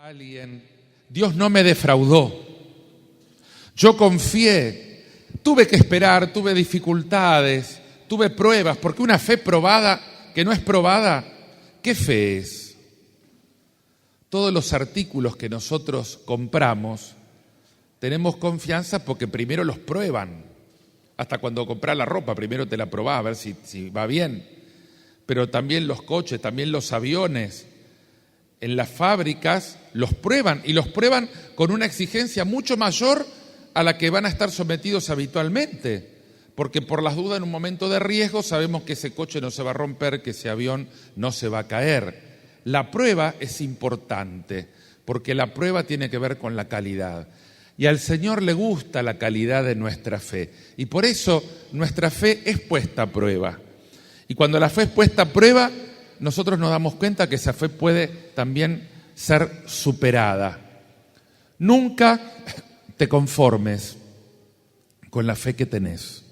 alguien, Dios no me defraudó. Yo confié, tuve que esperar, tuve dificultades, tuve pruebas, porque una fe probada que no es probada, ¿qué fe es? Todos los artículos que nosotros compramos, tenemos confianza porque primero los prueban. Hasta cuando compras la ropa, primero te la probás a ver si va bien. Pero también los coches, también los aviones, en las fábricas los prueban y los prueban con una exigencia mucho mayor a la que van a estar sometidos habitualmente. Porque por las dudas en un momento de riesgo sabemos que ese coche no se va a romper, que ese avión no se va a caer. La prueba es importante porque la prueba tiene que ver con la calidad. Y al Señor le gusta la calidad de nuestra fe. Y por eso nuestra fe es puesta a prueba. Y cuando la fe es puesta a prueba, nosotros nos damos cuenta que esa fe puede también ser superada. Nunca te conformes con la fe que tenés,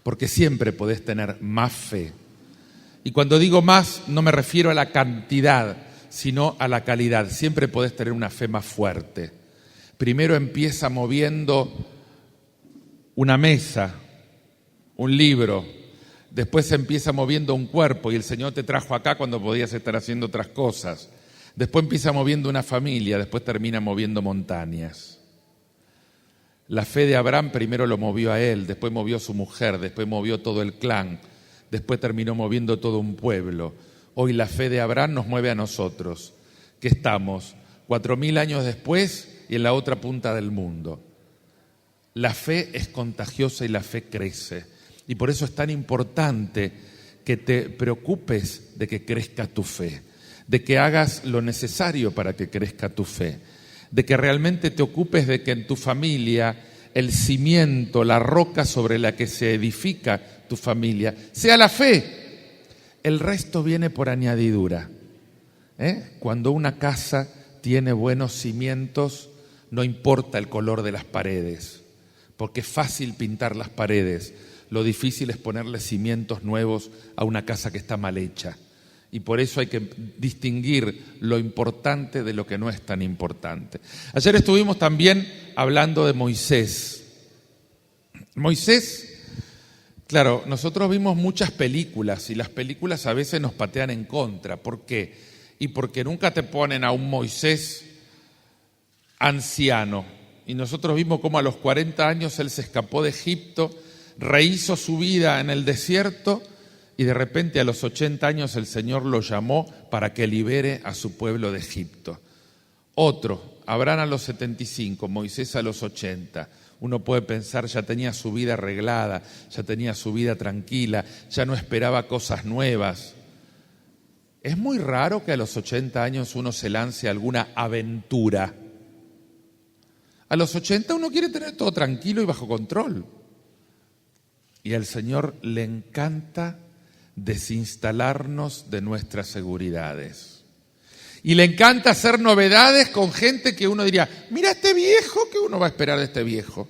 porque siempre podés tener más fe. Y cuando digo más, no me refiero a la cantidad, sino a la calidad. Siempre podés tener una fe más fuerte. Primero empieza moviendo una mesa, un libro. Después se empieza moviendo un cuerpo y el Señor te trajo acá cuando podías estar haciendo otras cosas. Después empieza moviendo una familia, después termina moviendo montañas. La fe de Abraham primero lo movió a él, después movió a su mujer, después movió todo el clan, después terminó moviendo todo un pueblo. Hoy la fe de Abraham nos mueve a nosotros, que estamos 4000 años después y en la otra punta del mundo. La fe es contagiosa y la fe crece. Y por eso es tan importante que te preocupes de que crezca tu fe, de que hagas lo necesario para que crezca tu fe, de que realmente te ocupes de que en tu familia el cimiento, la roca sobre la que se edifica tu familia, sea la fe. El resto viene por añadidura. Cuando una casa tiene buenos cimientos, no importa el color de las paredes, porque es fácil pintar las paredes. Lo difícil es ponerle cimientos nuevos a una casa que está mal hecha. Y por eso hay que distinguir lo importante de lo que no es tan importante. Ayer estuvimos también hablando de Moisés. Moisés, claro, nosotros vimos muchas películas y las películas a veces nos patean en contra. ¿Por qué? Y porque nunca te ponen a un Moisés anciano. Y nosotros vimos cómo a los 40 años él se escapó de Egipto, rehizo su vida en el desierto y de repente a los 80 años el Señor lo llamó para que libere a su pueblo de Egipto. Otro, Abraham a los 75, Moisés a los 80. Uno puede pensar, ya tenía su vida arreglada, ya tenía su vida tranquila, ya no esperaba cosas nuevas. Es muy raro que a los 80 años uno se lance a alguna aventura. A los 80 uno quiere tener todo tranquilo y bajo control. Y al Señor le encanta desinstalarnos de nuestras seguridades. Y le encanta hacer novedades con gente que uno diría, mira este viejo, ¿qué uno va a esperar de este viejo?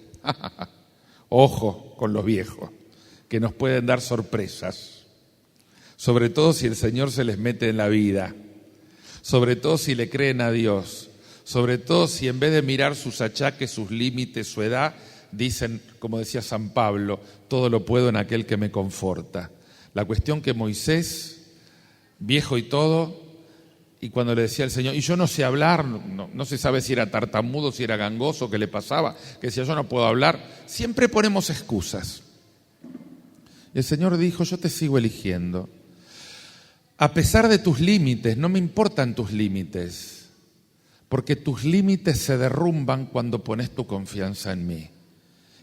Ojo con los viejos, que nos pueden dar sorpresas. Sobre todo si el Señor se les mete en la vida. Sobre todo si le creen a Dios. Sobre todo si en vez de mirar sus achaques, sus límites, su edad, dicen, como decía San Pablo, todo lo puedo en aquel que me conforta. La cuestión que Moisés, viejo y todo, y cuando le decía al Señor, y yo no sé hablar, no se sabe si era tartamudo, si era gangoso, qué le pasaba, que decía yo no puedo hablar, siempre ponemos excusas. Y el Señor dijo, yo te sigo eligiendo. A pesar de tus límites, no me importan tus límites, porque tus límites se derrumban cuando pones tu confianza en mí.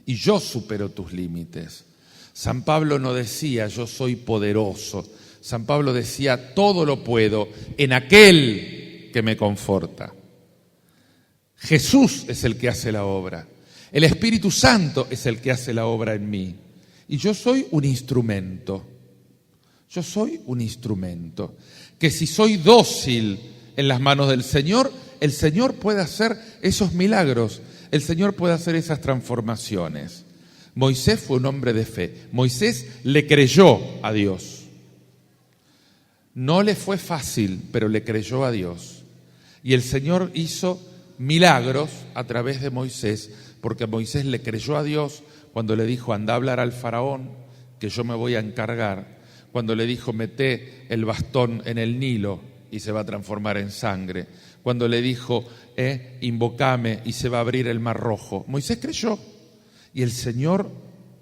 Y yo supero tus límites. San Pablo no decía, yo soy poderoso. San Pablo decía, todo lo puedo en aquel que me conforta. Jesús es el que hace la obra. El Espíritu Santo es el que hace la obra en mí. Y yo soy un instrumento. Yo soy un instrumento. Que si soy dócil en las manos del Señor, el Señor puede hacer esos milagros. El Señor puede hacer esas transformaciones. Moisés fue un hombre de fe. Moisés le creyó a Dios. No le fue fácil, pero le creyó a Dios. Y el Señor hizo milagros a través de Moisés, porque Moisés le creyó a Dios cuando le dijo, anda a hablar al faraón, que yo me voy a encargar. Cuando le dijo, meté el bastón en el Nilo y se va a transformar en sangre. Cuando le dijo, invocame y se va a abrir el Mar Rojo. Moisés creyó y el Señor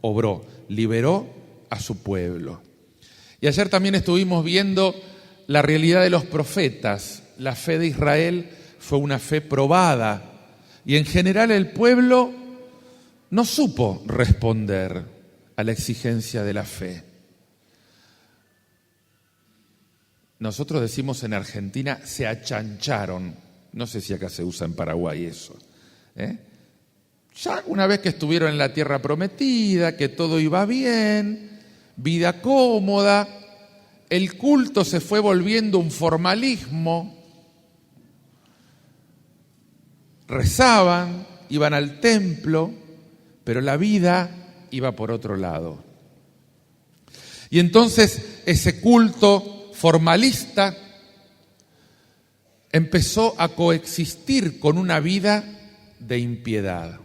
obró, liberó a su pueblo. Y ayer también estuvimos viendo la realidad de los profetas. La fe de Israel fue una fe probada y en general el pueblo no supo responder a la exigencia de la fe. Nosotros decimos en Argentina, se achancharon. No sé si acá se usa en Paraguay eso. Ya una vez que estuvieron en la tierra prometida, que todo iba bien, vida cómoda, el culto se fue volviendo un formalismo. Rezaban, iban al templo, pero la vida iba por otro lado. Y entonces ese culto formalista empezó a coexistir con una vida de impiedad.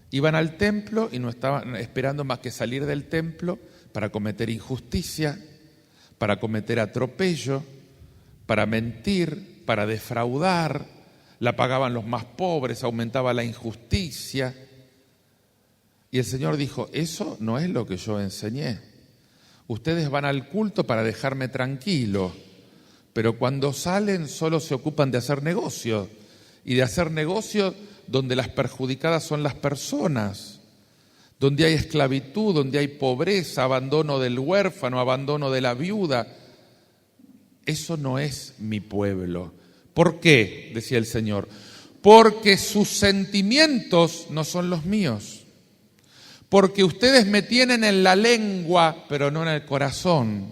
Iban al templo y no estaban esperando más que salir del templo para cometer injusticia, para cometer atropello, para mentir, para defraudar. La pagaban los más pobres, aumentaba la injusticia. Y el Señor dijo, eso no es lo que yo enseñé. Ustedes van al culto para dejarme tranquilo, pero cuando salen solo se ocupan de hacer negocios, y de hacer negocios donde las perjudicadas son las personas, donde hay esclavitud, donde hay pobreza, abandono del huérfano, abandono de la viuda. Eso no es mi pueblo. ¿Por qué? Decía el Señor. Porque sus sentimientos no son los míos. Porque ustedes me tienen en la lengua, pero no en el corazón.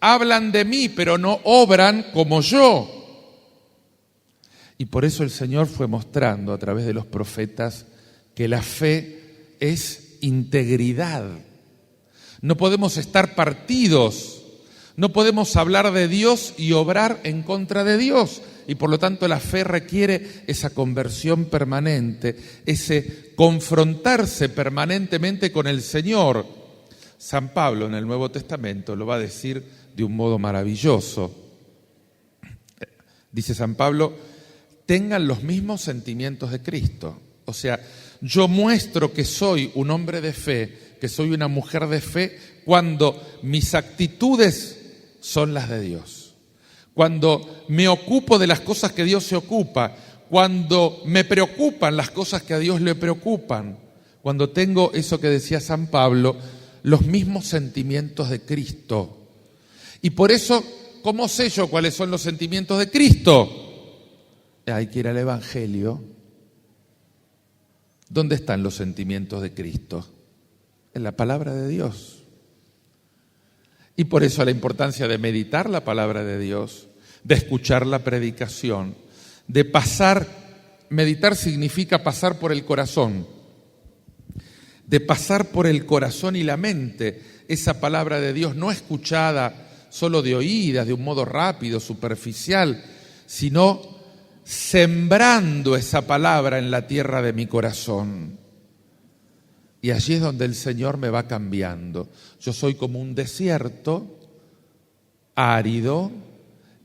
Hablan de mí, pero no obran como yo. Y por eso el Señor fue mostrando a través de los profetas que la fe es integridad. No podemos estar partidos. No podemos hablar de Dios y obrar en contra de Dios. Y por lo tanto la fe requiere esa conversión permanente, ese confrontarse permanentemente con el Señor. San Pablo en el Nuevo Testamento lo va a decir de un modo maravilloso. Dice San Pablo, tengan los mismos sentimientos de Cristo. O sea, yo muestro que soy un hombre de fe, que soy una mujer de fe, cuando mis actitudes son las de Dios. Cuando me ocupo de las cosas que Dios se ocupa, cuando me preocupan las cosas que a Dios le preocupan, cuando tengo eso que decía San Pablo, los mismos sentimientos de Cristo. Y por eso, ¿cómo sé yo cuáles son los sentimientos de Cristo? Hay que ir al Evangelio. ¿Dónde están los sentimientos de Cristo? En la palabra de Dios. Y por eso la importancia de meditar la palabra de Dios, de escuchar la predicación, de pasar, meditar significa pasar por el corazón, de pasar por el corazón y la mente, esa palabra de Dios no escuchada solo de oídas, de un modo rápido, superficial, sino sembrando esa palabra en la tierra de mi corazón. Y allí es donde el Señor me va cambiando. Yo soy como un desierto árido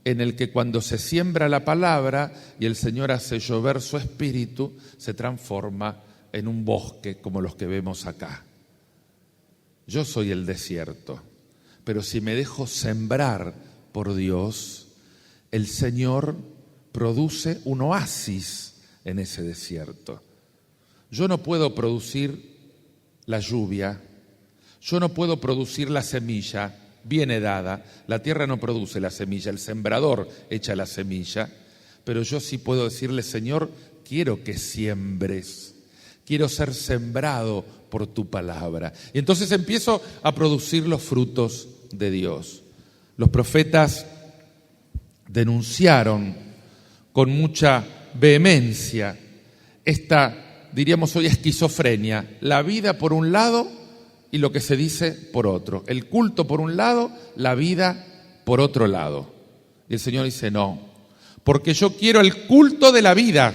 en el que cuando se siembra la palabra y el Señor hace llover su espíritu, se transforma en un bosque como los que vemos acá. Yo soy el desierto, pero si me dejo sembrar por Dios, el Señor produce un oasis en ese desierto. Yo no puedo producir la lluvia, yo no puedo producir la semilla viene dada, la tierra no produce la semilla, el sembrador echa la semilla, pero yo sí puedo decirle, Señor, quiero que siembres, quiero ser sembrado por tu palabra. Y entonces empiezo a producir los frutos de Dios. Los profetas denunciaron con mucha vehemencia esta, diríamos hoy, esquizofrenia, la vida por un lado y lo que se dice por otro, el culto por un lado, la vida por otro lado. Y el Señor dice no, porque yo quiero el culto de la vida.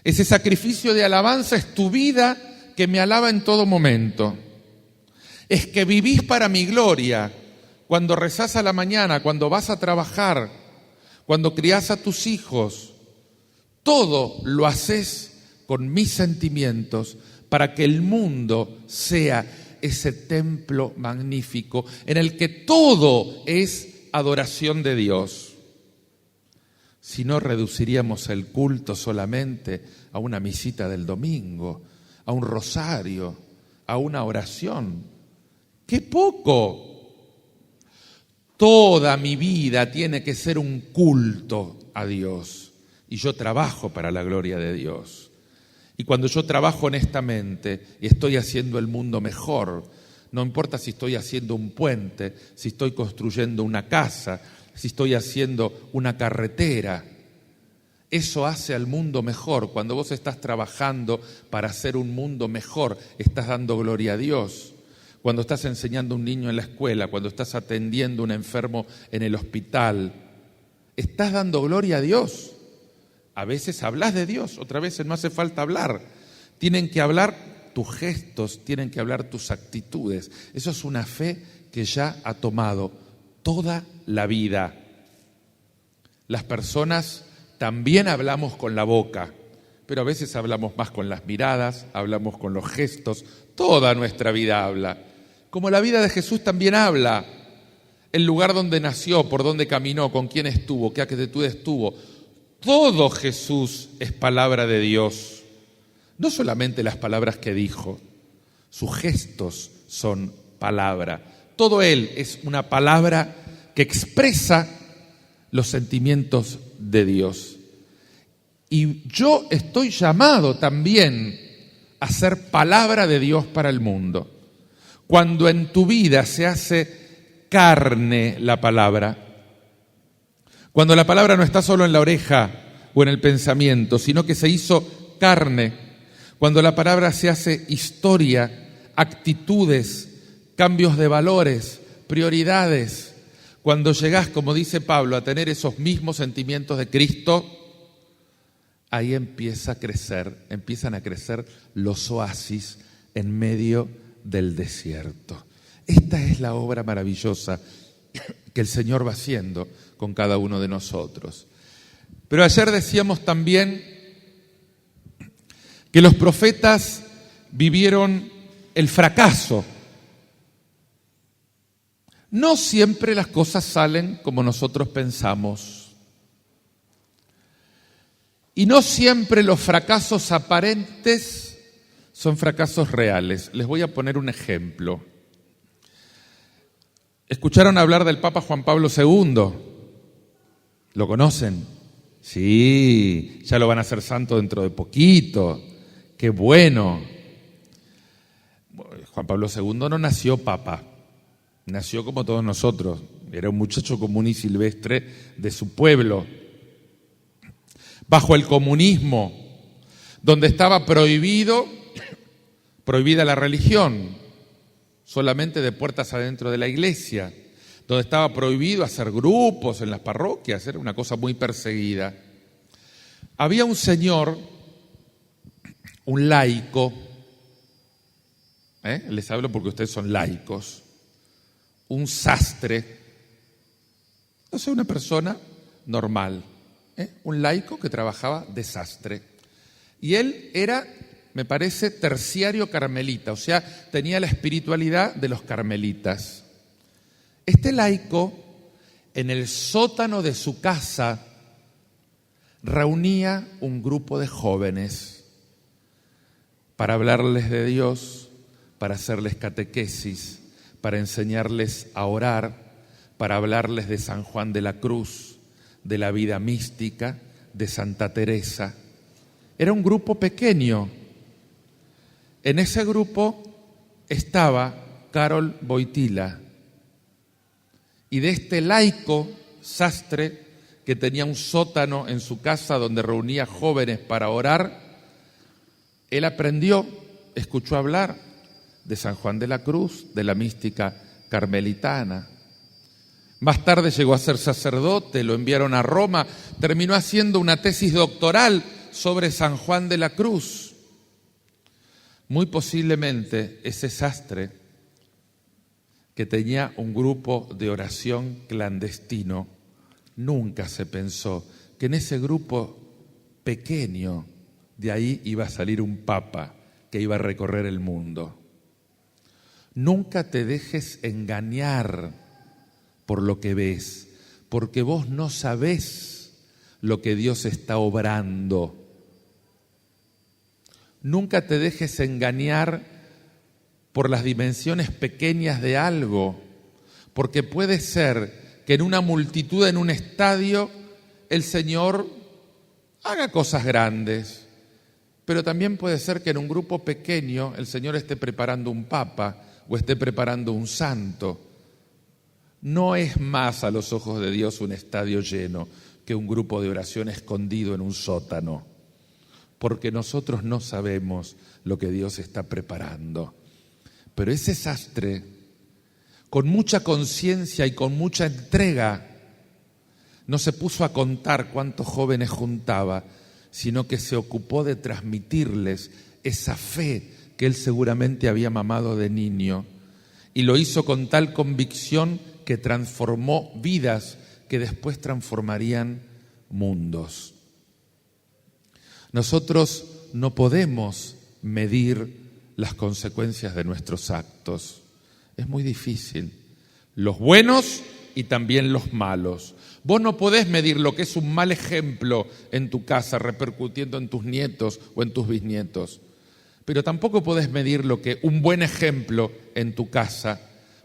Ese sacrificio de alabanza es tu vida que me alaba en todo momento. Es que vivís para mi gloria. Cuando rezás a la mañana, cuando vas a trabajar, cuando criás a tus hijos, todo lo haces con mis sentimientos para que el mundo sea ese templo magnífico en el que todo es adoración de Dios. Si no, reduciríamos el culto solamente a una misita del domingo, a un rosario, a una oración. ¡Qué poco! Toda mi vida tiene que ser un culto a Dios. Y yo trabajo para la gloria de Dios. Y cuando yo trabajo honestamente y estoy haciendo el mundo mejor, no importa si estoy haciendo un puente, si estoy construyendo una casa, si estoy haciendo una carretera, eso hace al mundo mejor. Cuando vos estás trabajando para hacer un mundo mejor, estás dando gloria a Dios. Cuando estás enseñando a un niño en la escuela, cuando estás atendiendo a un enfermo en el hospital, estás dando gloria a Dios. A veces hablas de Dios, otras veces no hace falta hablar. Tienen que hablar tus gestos, tienen que hablar tus actitudes. Eso es una fe que ya ha tomado toda la vida. Las personas también hablamos con la boca, pero a veces hablamos más con las miradas, hablamos con los gestos. Toda nuestra vida habla. Como la vida de Jesús también habla. El lugar donde nació, por donde caminó, con quién estuvo, qué actitudes tuvo. Todo Jesús es palabra de Dios. No solamente las palabras que dijo, sus gestos son palabra. Todo Él es una palabra que expresa los sentimientos de Dios. Y yo estoy llamado también a ser palabra de Dios para el mundo. Cuando en tu vida se hace carne la palabra, cuando la palabra no está solo en la oreja o en el pensamiento, sino que se hizo carne, cuando la palabra se hace historia, actitudes, cambios de valores, prioridades, cuando llegás, como dice Pablo, a tener esos mismos sentimientos de Cristo, ahí empiezan a crecer los oasis en medio del desierto. Esta es la obra maravillosa que el Señor va haciendo con cada uno de nosotros. Pero ayer decíamos también que los profetas vivieron el fracaso. No siempre las cosas salen como nosotros pensamos. Y no siempre los fracasos aparentes son fracasos reales. Les voy a poner un ejemplo. ¿Escucharon hablar del Papa Juan Pablo II? ¿Lo conocen? Sí, ya lo van a hacer santo dentro de poquito. ¡Qué bueno! Juan Pablo II no nació papa, nació como todos nosotros. Era un muchacho común y silvestre de su pueblo. Bajo el comunismo, donde estaba prohibida la religión, solamente de puertas adentro de la iglesia, donde estaba prohibido hacer grupos en las parroquias, era una cosa muy perseguida. Había un señor, un laico, les hablo porque ustedes son laicos, un sastre, o sea, una persona normal, un laico que trabajaba de sastre. Y él era, me parece, terciario carmelita, o sea, tenía la espiritualidad de los carmelitas. Este laico, en el sótano de su casa, reunía un grupo de jóvenes para hablarles de Dios, para hacerles catequesis, para enseñarles a orar, para hablarles de San Juan de la Cruz, de la vida mística, de Santa Teresa. Era un grupo pequeño. En ese grupo estaba Karol Wojtyła. Y de este laico sastre que tenía un sótano en su casa donde reunía jóvenes para orar, él aprendió, escuchó hablar de San Juan de la Cruz, de la mística carmelitana. Más tarde llegó a ser sacerdote, lo enviaron a Roma, terminó haciendo una tesis doctoral sobre San Juan de la Cruz. Muy posiblemente ese sastre que tenía un grupo de oración clandestino, nunca se pensó que en ese grupo pequeño de ahí iba a salir un papa que iba a recorrer el mundo. Nunca te dejes engañar por lo que ves, porque vos no sabés lo que Dios está obrando. Nunca te dejes engañar por las dimensiones pequeñas de algo, porque puede ser que en una multitud, en un estadio, el Señor haga cosas grandes, pero también puede ser que en un grupo pequeño el Señor esté preparando un papa o esté preparando un santo. No es más a los ojos de Dios un estadio lleno que un grupo de oración escondido en un sótano, porque nosotros no sabemos lo que Dios está preparando. Pero ese sastre, con mucha conciencia y con mucha entrega, no se puso a contar cuántos jóvenes juntaba, sino que se ocupó de transmitirles esa fe que él seguramente había mamado de niño, y lo hizo con tal convicción que transformó vidas que después transformarían mundos. Nosotros no podemos medir las consecuencias de nuestros actos. Es muy difícil. Los buenos y también los malos. Vos no podés medir lo que es un mal ejemplo en tu casa repercutiendo en tus nietos o en tus bisnietos. Pero tampoco podés medir lo que un buen ejemplo en tu casa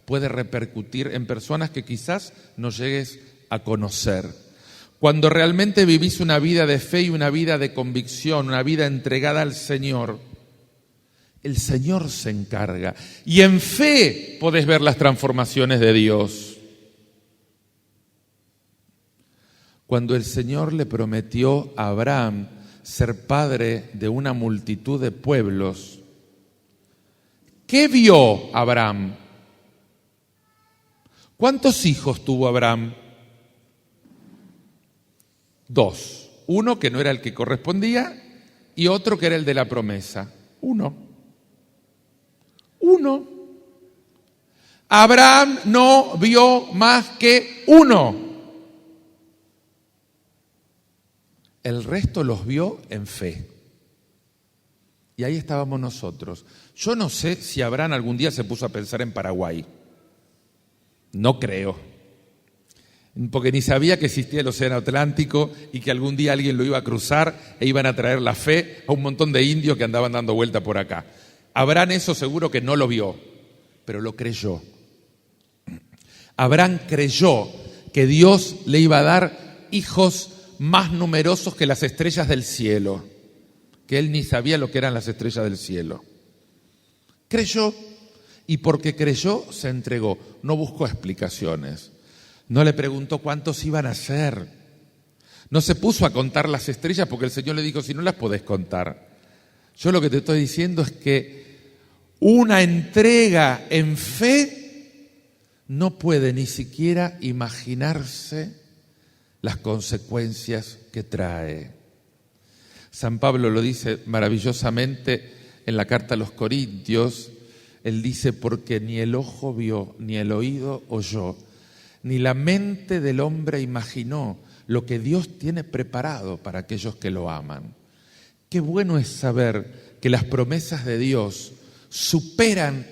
puede repercutir en personas que quizás no llegues a conocer. Cuando realmente vivís una vida de fe y una vida de convicción, una vida entregada al Señor, el Señor se encarga. Y en fe podés ver las transformaciones de Dios. Cuando el Señor le prometió a Abraham ser padre de una multitud de pueblos, ¿qué vio Abraham? ¿Cuántos hijos tuvo Abraham? 2. Uno que no era el que correspondía y otro que era el de la promesa. Uno. Abraham no vio más que uno. El resto los vio en fe. Y ahí estábamos nosotros. Yo no sé si Abraham algún día se puso a pensar en Paraguay. No creo. Porque ni sabía que existía el Océano Atlántico y que algún día alguien lo iba a cruzar e iban a traer la fe a un montón de indios que andaban dando vuelta por acá. Abraham eso seguro que no lo vio, pero lo creyó. Abraham creyó que Dios le iba a dar hijos más numerosos que las estrellas del cielo, que él ni sabía lo que eran las estrellas del cielo. Creyó, y porque creyó se entregó, no buscó explicaciones. No le preguntó cuántos iban a ser. No se puso a contar las estrellas porque el Señor le dijo, si no las podés contar. Yo lo que te estoy diciendo es que una entrega en fe no puede ni siquiera imaginarse las consecuencias que trae. San Pablo lo dice maravillosamente en la carta a los Corintios. Él dice, porque ni el ojo vio, ni el oído oyó, ni la mente del hombre imaginó lo que Dios tiene preparado para aquellos que lo aman. Qué bueno es saber que las promesas de Dios superan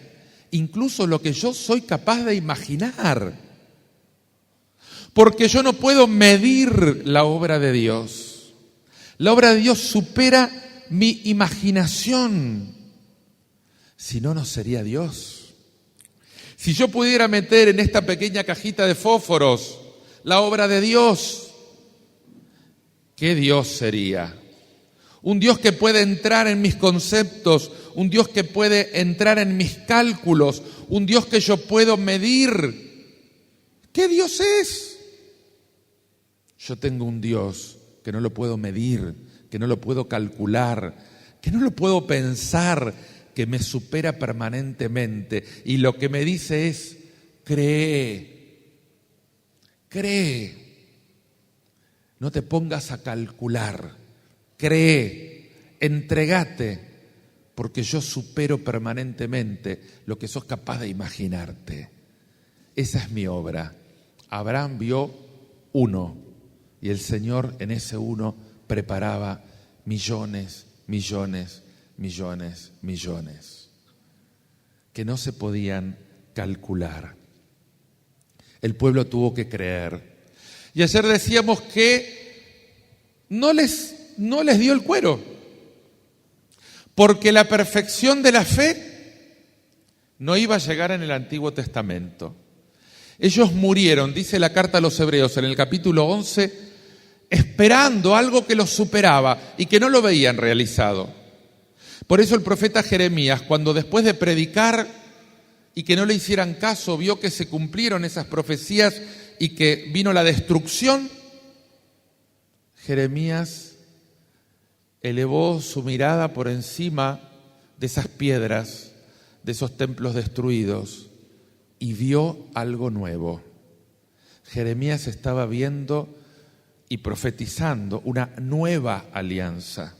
incluso lo que yo soy capaz de imaginar. Porque yo no puedo medir la obra de Dios. La obra de Dios supera mi imaginación. Si no, no sería Dios. Si yo pudiera meter en esta pequeña cajita de fósforos la obra de Dios, ¿qué Dios sería? Un Dios que puede entrar en mis conceptos, un Dios que puede entrar en mis cálculos, un Dios que yo puedo medir. ¿Qué Dios es? Yo tengo un Dios que no lo puedo medir, que no lo puedo calcular, que no lo puedo pensar, que me supera permanentemente. Y lo que me dice es, cree. Cree, no te pongas a calcular, cree, entregate, porque yo supero permanentemente lo que sos capaz de imaginarte. Esa es mi obra. Abraham vio uno y el Señor en ese uno preparaba millones, millones, millones, millones que no se podían calcular. El pueblo tuvo que creer. Y ayer decíamos que no les dio el cuero, porque la perfección de la fe no iba a llegar en el Antiguo Testamento. Ellos murieron, dice la carta a los Hebreos en el capítulo 11, esperando algo que los superaba y que no lo veían realizado. Por eso el profeta Jeremías, cuando después de predicar y que no le hicieran caso, vio que se cumplieron esas profecías y que vino la destrucción, Jeremías elevó su mirada por encima de esas piedras, de esos templos destruidos, y vio algo nuevo. Jeremías estaba viendo y profetizando una nueva alianza,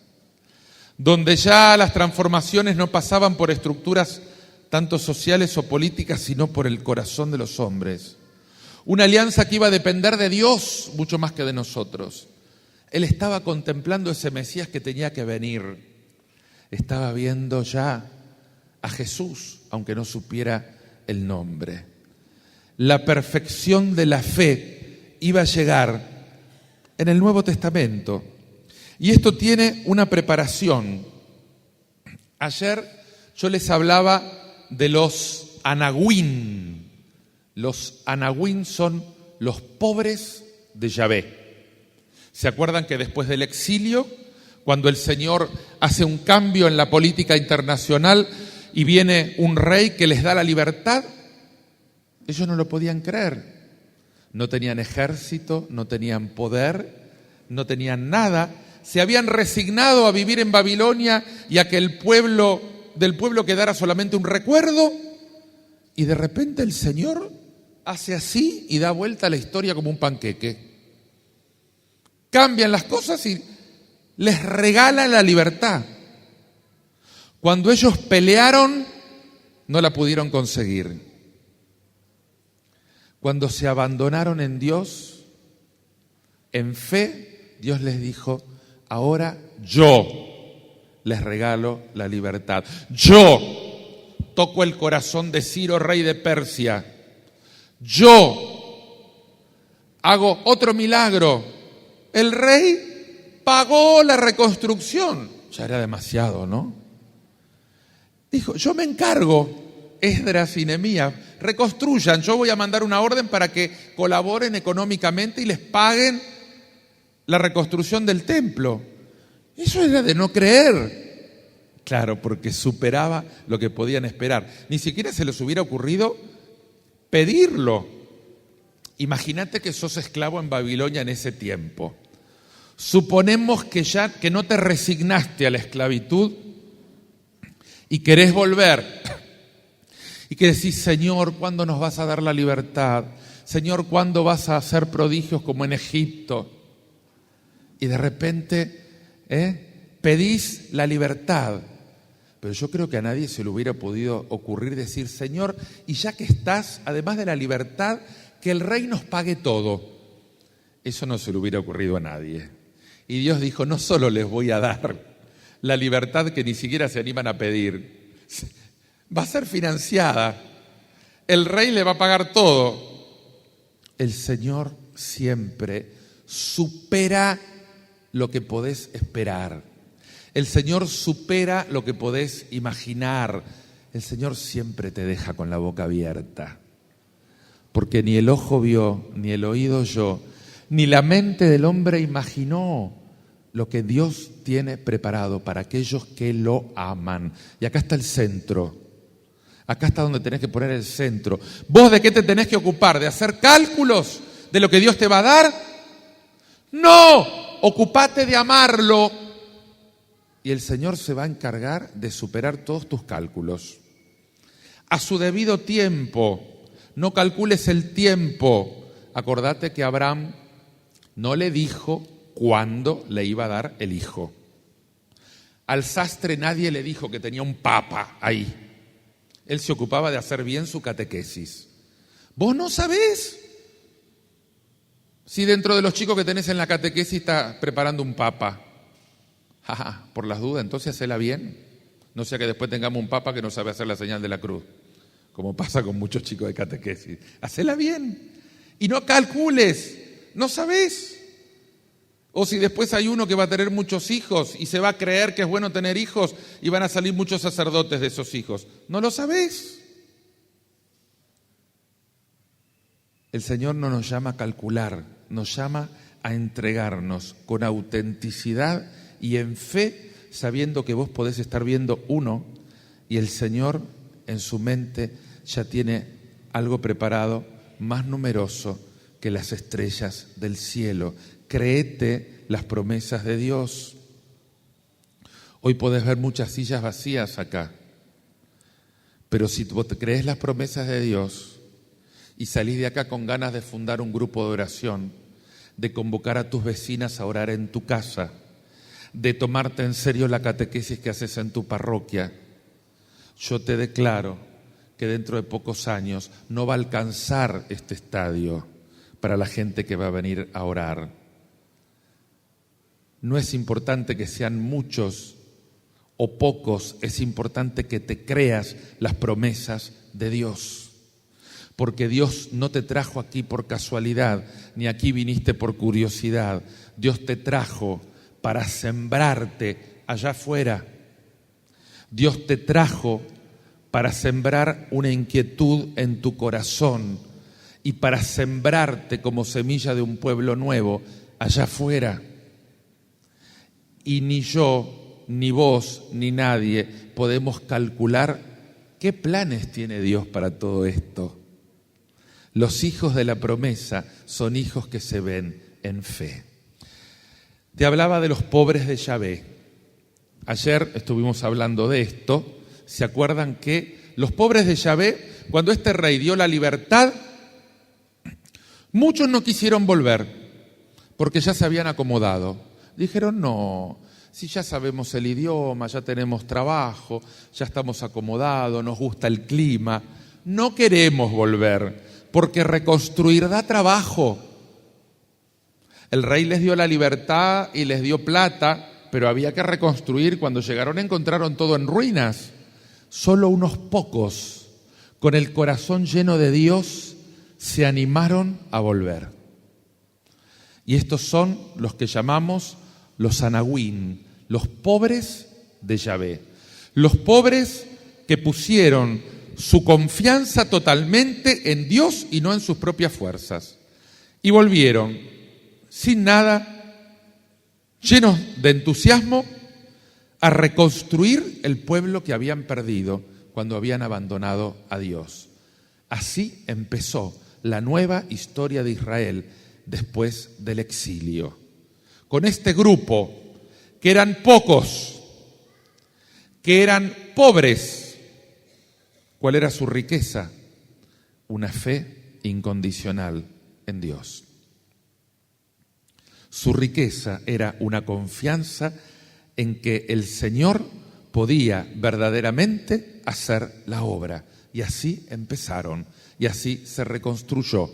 donde ya las transformaciones no pasaban por estructuras tanto sociales o políticas, sino por el corazón de los hombres. Una alianza que iba a depender de Dios mucho más que de nosotros. Él estaba contemplando ese Mesías que tenía que venir. Estaba viendo ya a Jesús, aunque no supiera el nombre. La perfección de la fe iba a llegar en el Nuevo Testamento. Y esto tiene una preparación. Ayer yo les hablaba de los anahuín. Los anahuín son los pobres de Yahvé. ¿Se acuerdan que después del exilio, cuando el Señor hace un cambio en la política internacional y viene un rey que les da la libertad? Ellos no lo podían creer. No tenían ejército, no tenían poder, no tenían nada. Se habían resignado a vivir en Babilonia y a que del pueblo quedara solamente un recuerdo. Y de repente el Señor hace así y da vuelta a la historia como un panqueque. Cambian las cosas y les regala la libertad. Cuando ellos pelearon, no la pudieron conseguir. Cuando se abandonaron en Dios, en fe, Dios les dijo: ahora yo les regalo la libertad. Yo toco el corazón de Ciro, rey de Persia. Yo hago otro milagro. El rey pagó la reconstrucción. Ya era demasiado, ¿no? Dijo: yo me encargo. Esdras y Nehemías, reconstruyan. Yo voy a mandar una orden para que colaboren económicamente y les paguen la reconstrucción del templo. Eso era de no creer. Claro, porque superaba lo que podían esperar. Ni siquiera se les hubiera ocurrido pedirlo. Imagínate que sos esclavo en Babilonia en ese tiempo. Suponemos que no te resignaste a la esclavitud y querés volver. Y que decís: Señor, ¿cuándo nos vas a dar la libertad? Señor, ¿cuándo vas a hacer prodigios como en Egipto? Y de repente pedís la libertad. Pero yo creo que a nadie se le hubiera podido ocurrir decir: Señor, y ya que estás, además de la libertad, que el rey nos pague todo. Eso no se le hubiera ocurrido a nadie. Y Dios dijo: no solo les voy a dar la libertad que ni siquiera se animan a pedir, va a ser financiada. El rey le va a pagar todo. El Señor siempre supera lo que podés esperar. El Señor supera lo que podés imaginar. El Señor siempre te deja con la boca abierta. Porque ni el ojo vio, ni el oído oyó, ni la mente del hombre imaginó lo que Dios tiene preparado para aquellos que lo aman. Y acá está el centro. Acá está donde tenés que poner el centro. ¿Vos de qué te tenés que ocupar? ¿De hacer cálculos de lo que Dios te va a dar? No, ocupate de amarlo. Y el Señor se va a encargar de superar todos tus cálculos. A su debido tiempo. No calcules el tiempo. acordate que Abraham no le dijo cuándo le iba a dar el hijo. Al sastre nadie le dijo que tenía un papa ahí. Él se ocupaba de hacer bien su catequesis. ¿Vos no sabés si dentro de los chicos que tenés en la catequesis está preparando un papa? Por las dudas, entonces hacela bien. No sea que después tengamos un papa que no sabe hacer la señal de la cruz, como pasa con muchos chicos de catequesis. Hacela bien. Y no calcules, no sabés. O si después hay uno que va a tener muchos hijos y se va a creer que es bueno tener hijos y van a salir muchos sacerdotes de esos hijos. No lo sabés. El Señor no nos llama a calcular, nos llama a entregarnos con autenticidad y en fe, sabiendo que vos podés estar viendo uno y el Señor en su mente ya tiene algo preparado más numeroso que las estrellas del cielo. Créete las promesas de Dios. Hoy podés ver muchas sillas vacías acá, pero si vos te crees las promesas de Dios y salís de acá con ganas de fundar un grupo de oración, de convocar a tus vecinas a orar en tu casa, de tomarte en serio la catequesis que haces en tu parroquia, yo te declaro que dentro de pocos años no va a alcanzar este estadio para la gente que va a venir a orar. No es importante que sean muchos o pocos, es importante que te creas las promesas de Dios. Porque Dios no te trajo aquí por casualidad, ni aquí viniste por curiosidad. Dios te trajo para sembrarte allá afuera. Dios te trajo para sembrar una inquietud en tu corazón y para sembrarte como semilla de un pueblo nuevo allá afuera. Y ni yo, ni vos, ni nadie podemos calcular qué planes tiene Dios para todo esto. Los hijos de la promesa son hijos que se ven en fe. Te hablaba de los pobres de Yahvé. Ayer estuvimos hablando de esto. ¿Se acuerdan que los pobres de Yahvé, cuando este rey dio la libertad, muchos no quisieron volver porque ya se habían acomodado? Dijeron, no, si ya sabemos el idioma, ya tenemos trabajo, ya estamos acomodados, nos gusta el clima, no queremos volver, porque reconstruir da trabajo. El rey les dio la libertad y les dio plata, pero había que reconstruir. Cuando llegaron encontraron todo en ruinas. Solo unos pocos, con el corazón lleno de Dios, se animaron a volver. Y estos son los que llamamos los anahuín, los pobres de Yahvé. Los pobres que pusieron su confianza totalmente en Dios y no en sus propias fuerzas. Y volvieron sin nada, llenos de entusiasmo, a reconstruir el pueblo que habían perdido cuando habían abandonado a Dios. Así empezó la nueva historia de Israel después del exilio. Con este grupo, que eran pocos, que eran pobres. ¿Cuál era su riqueza? Una fe incondicional en Dios. Su riqueza era una confianza en que el Señor podía verdaderamente hacer la obra. Y así empezaron, y así se reconstruyó.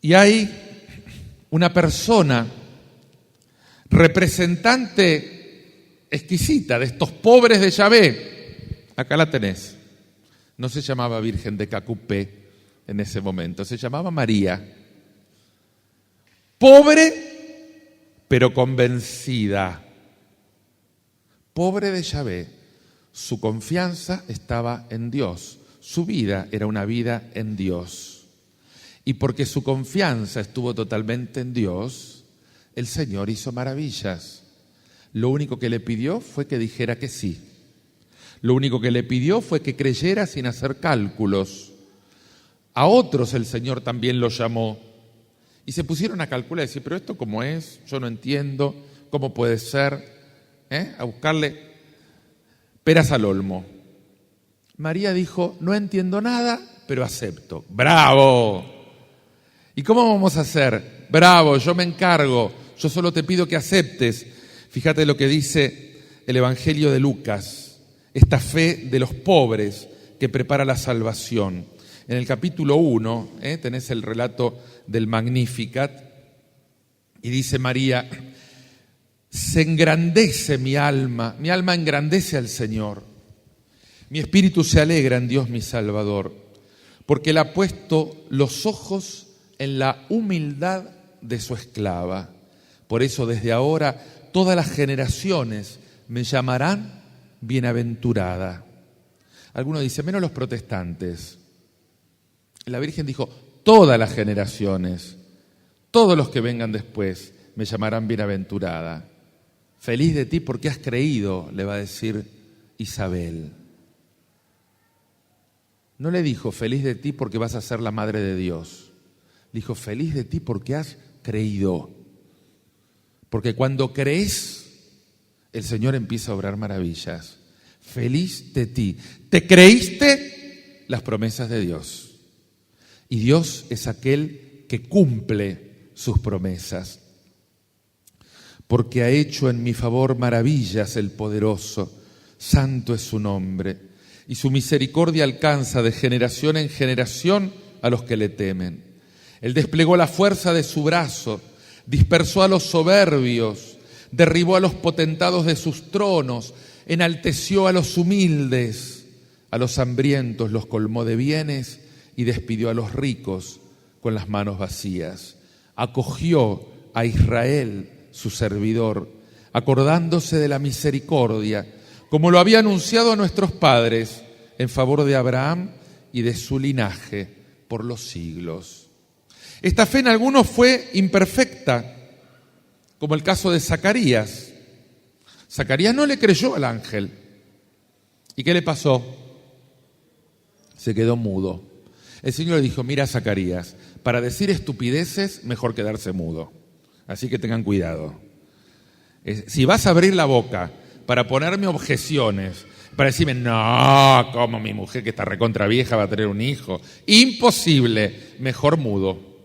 Y hay una persona, representante exquisita de estos pobres de Yahvé. Acá la tenés. No se llamaba Virgen de Cacupé en ese momento, se llamaba María. Pobre, pero convencida. Pobre de Yahvé. Su confianza estaba en Dios. Su vida era una vida en Dios. Y porque su confianza estuvo totalmente en Dios, el Señor hizo maravillas. Lo único que le pidió fue que dijera que sí. Lo único que le pidió fue que creyera sin hacer cálculos. A otros el Señor también los llamó. Y se pusieron a calcular y decir, pero esto cómo es, yo no entiendo, cómo puede ser, a buscarle peras al olmo. María dijo, no entiendo nada, pero acepto. ¡Bravo! ¿Y cómo vamos a hacer? Bravo, yo me encargo, yo solo te pido que aceptes. Fíjate lo que dice el Evangelio de Lucas, esta fe de los pobres que prepara la salvación. En el capítulo 1, tenés el relato del Magnificat, y dice María: se engrandece mi alma engrandece al Señor. Mi espíritu se alegra en Dios mi Salvador, porque Él ha puesto los ojos en la humildad de su esclava. Por eso desde ahora todas las generaciones me llamarán bienaventurada. Algunos dicen, menos los protestantes. La Virgen dijo, todas las generaciones, todos los que vengan después me llamarán bienaventurada. Feliz de ti porque has creído, le va a decir Isabel. No le dijo, feliz de ti porque vas a ser la madre de Dios. Dijo, feliz de ti porque has creído. Porque cuando crees, el Señor empieza a obrar maravillas. Feliz de ti. ¿Te creíste las promesas de Dios? Y Dios es aquel que cumple sus promesas. Porque ha hecho en mi favor maravillas el poderoso, santo es su nombre, y su misericordia alcanza de generación en generación a los que le temen. Él desplegó la fuerza de su brazo, dispersó a los soberbios, derribó a los potentados de sus tronos, enalteció a los humildes, a los hambrientos los colmó de bienes y despidió a los ricos con las manos vacías. Acogió a Israel, su servidor, acordándose de la misericordia, como lo había anunciado a nuestros padres, en favor de Abraham y de su linaje por los siglos. Esta fe en algunos fue imperfecta, como el caso de Zacarías. Zacarías no le creyó al ángel. ¿Y qué le pasó? Se quedó mudo. El Señor le dijo, mira Zacarías, para decir estupideces mejor quedarse mudo. Así que tengan cuidado. Si vas a abrir la boca para ponerme objeciones, para decirme, no, como mi mujer que está recontra vieja va a tener un hijo. Imposible, mejor mudo.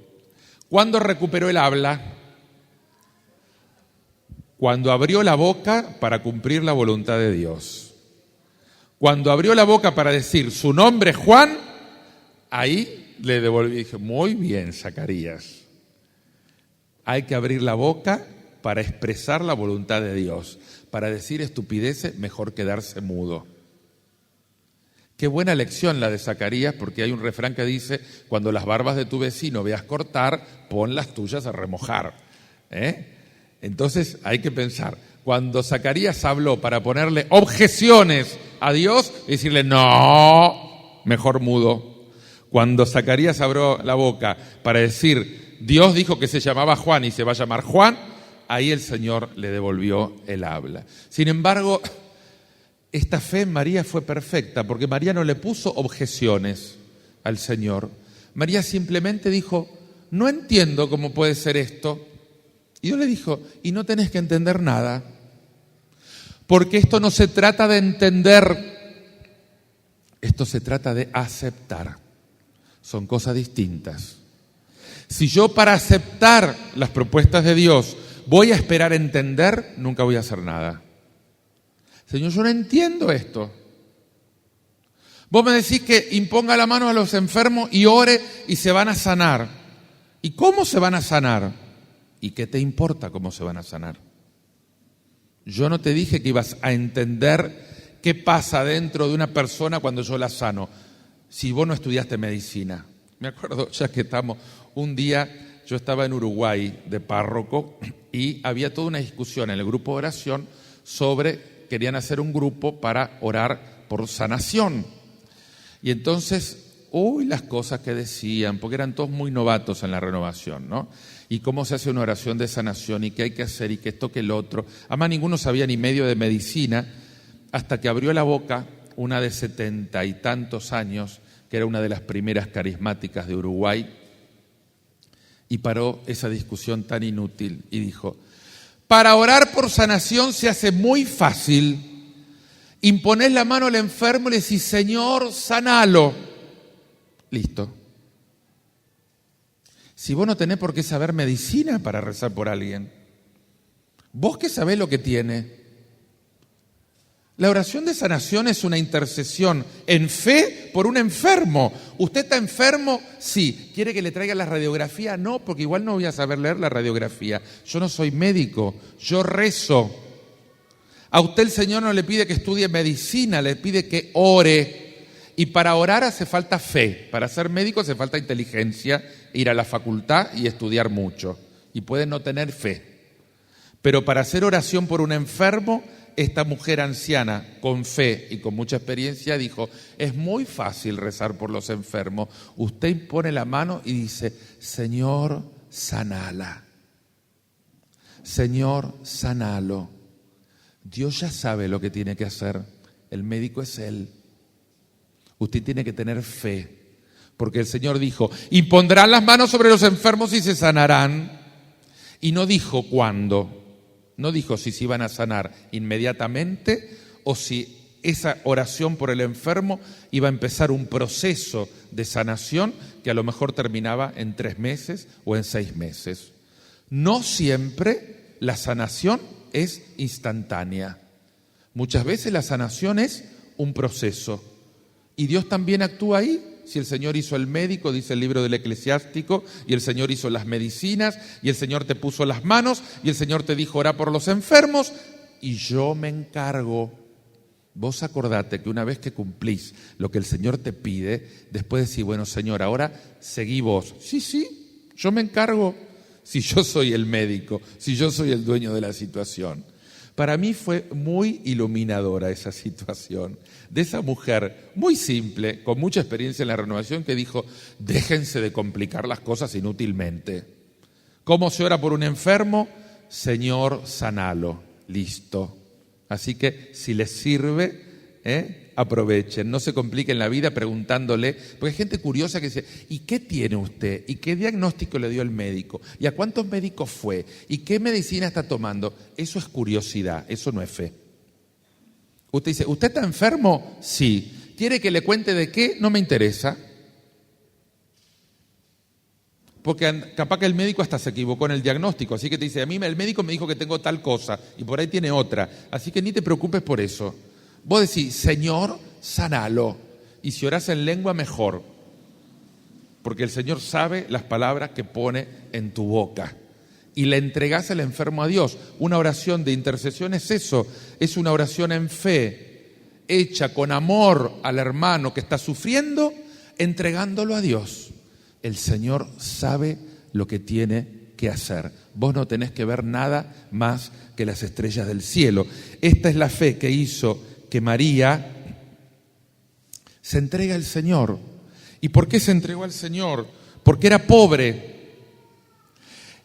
¿Cuándo recuperó el habla? Cuando abrió la boca para cumplir la voluntad de Dios. Cuando abrió la boca para decir, su nombre es Juan, ahí le devolví y dije, muy bien, Zacarías. Hay que abrir la boca para expresar la voluntad de Dios. Para decir estupideces, mejor quedarse mudo. Qué buena lección la de Zacarías, porque hay un refrán que dice, cuando las barbas de tu vecino veas cortar, pon las tuyas a remojar. Entonces hay que pensar, cuando Zacarías habló para ponerle objeciones a Dios, decirle, no, mejor mudo. Cuando Zacarías abrió la boca para decir, Dios dijo que se llamaba Juan y se va a llamar Juan, ahí el Señor le devolvió el habla. Sin embargo, esta fe en María fue perfecta, porque María no le puso objeciones al Señor. María simplemente dijo, no entiendo cómo puede ser esto. Y Dios le dijo, y no tenés que entender nada, porque esto no se trata de entender, esto se trata de aceptar. Son cosas distintas. Si yo para aceptar las propuestas de Dios voy a esperar entender, nunca voy a hacer nada. Señor, yo no entiendo esto. Vos me decís que imponga la mano a los enfermos y ore y se van a sanar. ¿Y cómo se van a sanar? ¿Y qué te importa cómo se van a sanar? Yo no te dije que ibas a entender qué pasa dentro de una persona cuando yo la sano, si vos no estudiaste medicina. Me acuerdo, ya que estamos, un día yo estaba en Uruguay de párroco y había toda una discusión en el grupo de oración sobre, querían hacer un grupo para orar por sanación. Y entonces, las cosas que decían, porque eran todos muy novatos en la renovación, ¿no? Y cómo se hace una oración de sanación y qué hay que hacer y que esto, que el otro. Además, ninguno sabía ni medio de medicina hasta que abrió la boca una de 70 y tantos años, que era una de las primeras carismáticas de Uruguay, y paró esa discusión tan inútil y dijo, para orar por sanación se hace muy fácil. Imponés la mano al enfermo y le decís, Señor, sanalo. Listo. Si vos no tenés por qué saber medicina para rezar por alguien. Vos que sabés lo que tiene. La oración de sanación es una intercesión en fe por un enfermo. ¿Usted está enfermo? Sí. ¿Quiere que le traiga la radiografía? No, porque igual no voy a saber leer la radiografía. Yo no soy médico, yo rezo. A usted el Señor no le pide que estudie medicina, le pide que ore. Y para orar hace falta fe. Para ser médico hace falta inteligencia, ir a la facultad y estudiar mucho. Y puede no tener fe. Pero para hacer oración por un enfermo, esta mujer anciana, con fe y con mucha experiencia, dijo, es muy fácil rezar por los enfermos. Usted pone la mano y dice, Señor, sanala. Señor, sanalo. Dios ya sabe lo que tiene que hacer. El médico es Él. Usted tiene que tener fe. Porque el Señor dijo, y pondrán las manos sobre los enfermos y se sanarán. Y no dijo cuándo. No dijo si se iban a sanar inmediatamente o si esa oración por el enfermo iba a empezar un proceso de sanación que a lo mejor terminaba en 3 meses o en 6 meses. No siempre la sanación es instantánea. Muchas veces la sanación es un proceso. Y Dios también actúa ahí. Si el Señor hizo el médico, dice el libro del Eclesiástico, y el Señor hizo las medicinas, y el Señor te puso las manos, y el Señor te dijo, orá por los enfermos, y yo me encargo. Vos acordate que una vez que cumplís lo que el Señor te pide, después decís, bueno, Señor, ahora seguí vos. Sí, yo me encargo. Si yo soy el médico, si yo soy el dueño de la situación. Para mí fue muy iluminadora esa situación de esa mujer muy simple, con mucha experiencia en la renovación, que dijo, déjense de complicar las cosas inútilmente. ¿Cómo se ora por un enfermo? Señor, sanalo. Listo. Así que si les sirve, aprovechen. No se compliquen la vida preguntándole, porque hay gente curiosa que dice, ¿y qué tiene usted? ¿Y qué diagnóstico le dio el médico? ¿Y a cuántos médicos fue? ¿Y qué medicina está tomando? Eso es curiosidad, eso no es fe. Usted dice, ¿usted está enfermo? Sí. ¿Quiere que le cuente de qué? No me interesa. Porque capaz que el médico hasta se equivocó en el diagnóstico, así que te dice, a mí el médico me dijo que tengo tal cosa y por ahí tiene otra, así que ni te preocupes por eso. Vos decís, Señor, sanalo. Y si orás en lengua, mejor. Porque el Señor sabe las palabras que pone en tu boca. Y le entregás al enfermo a Dios. Una oración de intercesión es eso. Es una oración en fe, hecha con amor al hermano que está sufriendo, entregándolo a Dios. El Señor sabe lo que tiene que hacer. Vos no tenés que ver nada más que las estrellas del cielo. Esta es la fe que hizo que María se entrega al Señor. ¿Y por qué se entregó al Señor? Porque era pobre.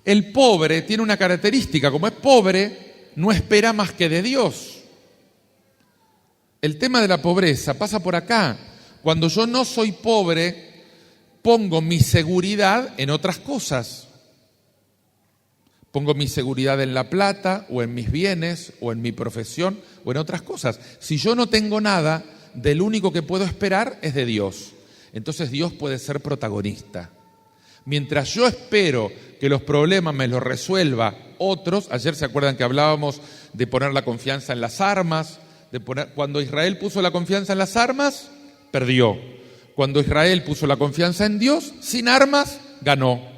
El pobre tiene una característica, como es pobre, no espera más que de Dios. El tema de la pobreza pasa por acá. Cuando yo no soy pobre, pongo mi seguridad en otras cosas. Pongo mi seguridad en la plata, o en mis bienes, o en mi profesión, o en otras cosas. Si yo no tengo nada, del único que puedo esperar es de Dios. Entonces Dios puede ser protagonista. Mientras yo espero que los problemas me los resuelva otros, ayer se acuerdan que hablábamos de poner la confianza en las armas, cuando Israel puso la confianza en las armas, perdió. Cuando Israel puso la confianza en Dios, sin armas, ganó.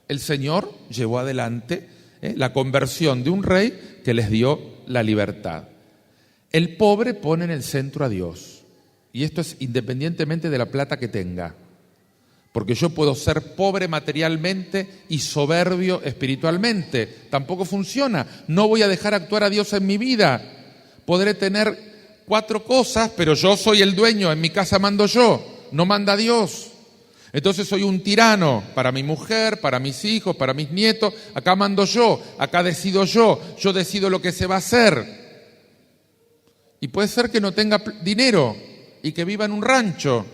El Señor llevó adelante la conversión de un rey que les dio la libertad. El pobre pone en el centro a Dios. Y esto es independientemente de la plata que tenga. Porque yo puedo ser pobre materialmente y soberbio espiritualmente. Tampoco funciona. No voy a dejar actuar a Dios en mi vida. Podré tener 4 cosas, pero yo soy el dueño. En mi casa mando yo, no manda Dios. Entonces soy un tirano para mi mujer, para mis hijos, para mis nietos. Acá mando yo, acá decido yo decido lo que se va a hacer. Y puede ser que no tenga dinero y que viva en un rancho,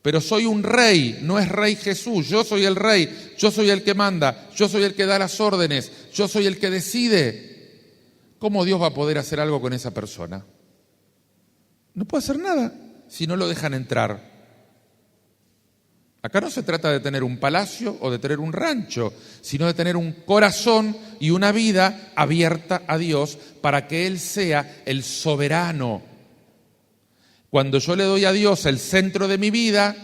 pero soy un rey, no es rey Jesús. Yo soy el rey, yo soy el que manda, yo soy el que da las órdenes, yo soy el que decide. ¿Cómo Dios va a poder hacer algo con esa persona? No puede hacer nada si no lo dejan entrar. Acá no se trata de tener un palacio o de tener un rancho, sino de tener un corazón y una vida abierta a Dios para que Él sea el soberano. Cuando yo le doy a Dios el centro de mi vida,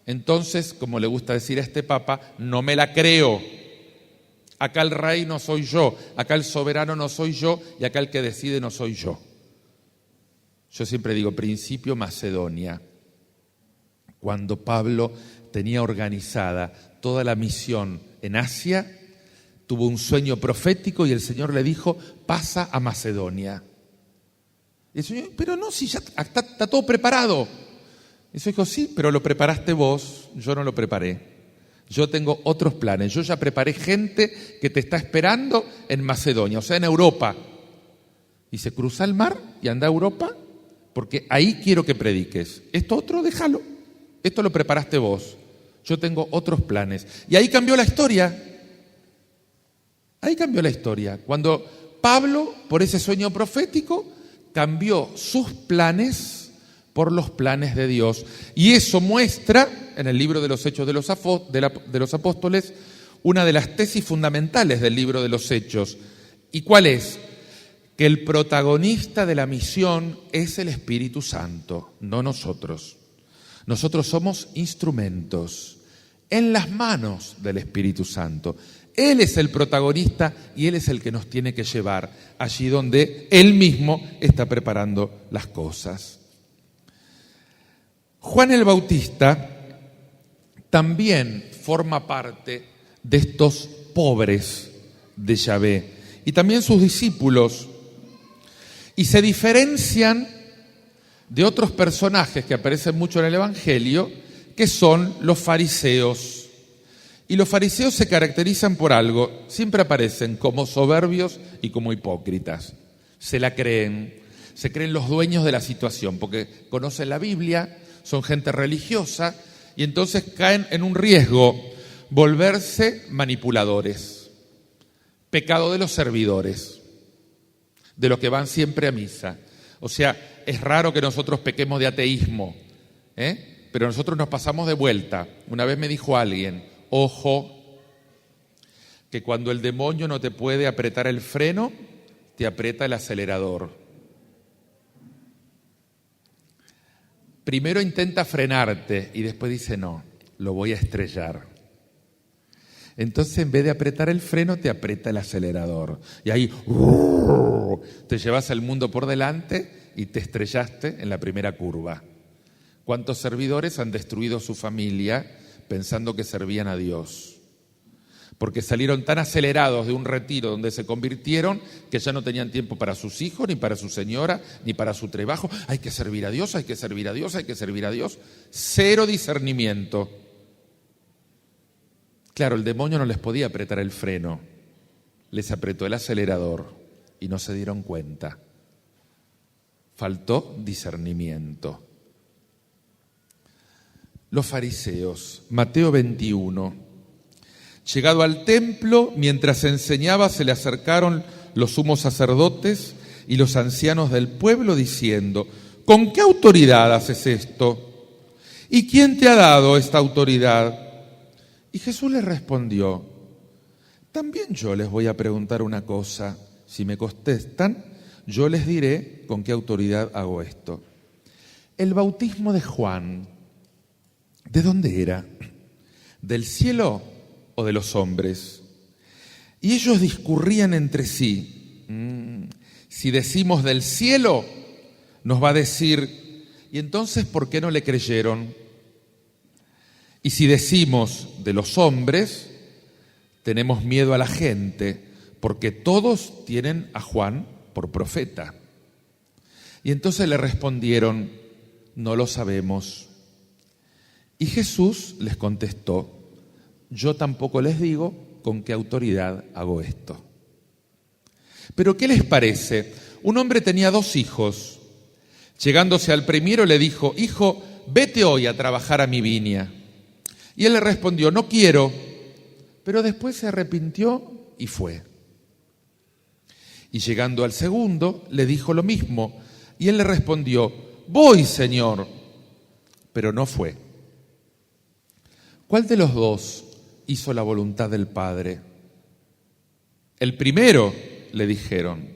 entonces, como le gusta decir a este Papa, no me la creo. Acá el rey no soy yo, acá el soberano no soy yo y acá el que decide no soy yo. Yo siempre digo, principio Macedonia. Cuando Pablo tenía organizada toda la misión en Asia, tuvo un sueño profético y el Señor le dijo, pasa a Macedonia. Y el Señor, pero no, si ya está todo preparado. Y el Señor dijo, sí, pero lo preparaste vos, yo no lo preparé. Yo tengo otros planes, yo ya preparé gente que te está esperando en Macedonia, o sea, en Europa. Y se cruza el mar y anda a Europa, porque ahí quiero que prediques. Esto otro, déjalo. Esto lo preparaste vos. Yo tengo otros planes. Y ahí cambió la historia. Ahí cambió la historia. Cuando Pablo, por ese sueño profético, cambió sus planes por los planes de Dios. Y eso muestra, en el libro de los Hechos de los Apóstoles, una de las tesis fundamentales del libro de los Hechos. ¿Y cuál es? Que el protagonista de la misión es el Espíritu Santo, no nosotros. Nosotros somos instrumentos en las manos del Espíritu Santo. Él es el protagonista y Él es el que nos tiene que llevar allí donde Él mismo está preparando las cosas. Juan el Bautista también forma parte de estos pobres de Yahvé y también sus discípulos, y se diferencian de otros personajes que aparecen mucho en el Evangelio, que son los fariseos. Y los fariseos se caracterizan por algo, siempre aparecen como soberbios y como hipócritas. Se la creen, se creen los dueños de la situación, porque conocen la Biblia, son gente religiosa, y entonces caen en un riesgo, volverse manipuladores. Pecado de los servidores, de los que van siempre a misa. O sea, es raro que nosotros pequemos de ateísmo, pero nosotros nos pasamos de vuelta. Una vez me dijo alguien, ojo, que cuando el demonio no te puede apretar el freno, te aprieta el acelerador. Primero intenta frenarte y después dice, no, lo voy a estrellar. Entonces, en vez de apretar el freno, te aprieta el acelerador. Y ahí te llevas el mundo por delante y te estrellaste en la primera curva. ¿Cuántos servidores han destruido su familia pensando que servían a Dios? Porque salieron tan acelerados de un retiro donde se convirtieron que ya no tenían tiempo para sus hijos, ni para su señora, ni para su trabajo. Hay que servir a Dios, hay que servir a Dios, hay que servir a Dios. Cero discernimiento. Claro, el demonio no les podía apretar el freno, les apretó el acelerador y no se dieron cuenta. Faltó discernimiento. Los fariseos, Mateo 21. Llegado al templo, mientras enseñaba, se le acercaron los sumos sacerdotes y los ancianos del pueblo diciendo, ¿con qué autoridad haces esto? ¿Y quién te ha dado esta autoridad? Y Jesús les respondió, también yo les voy a preguntar una cosa. Si me contestan, yo les diré con qué autoridad hago esto. El bautismo de Juan, ¿de dónde era? ¿Del cielo o de los hombres? Y ellos discurrían entre sí. Si decimos del cielo, nos va a decir, ¿y entonces por qué no le creyeron? Y si decimos de los hombres, tenemos miedo a la gente, porque todos tienen a Juan por profeta. Y entonces le respondieron, no lo sabemos. Y Jesús les contestó, yo tampoco les digo con qué autoridad hago esto. Pero ¿qué les parece? Un hombre tenía 2 hijos. Llegándose al primero le dijo, hijo, vete hoy a trabajar a mi viña. Y él le respondió, no quiero, pero después se arrepintió y fue. Y llegando al segundo, le dijo lo mismo, y él le respondió, voy, Señor, pero no fue. ¿Cuál de los dos hizo la voluntad del Padre? El primero, le dijeron.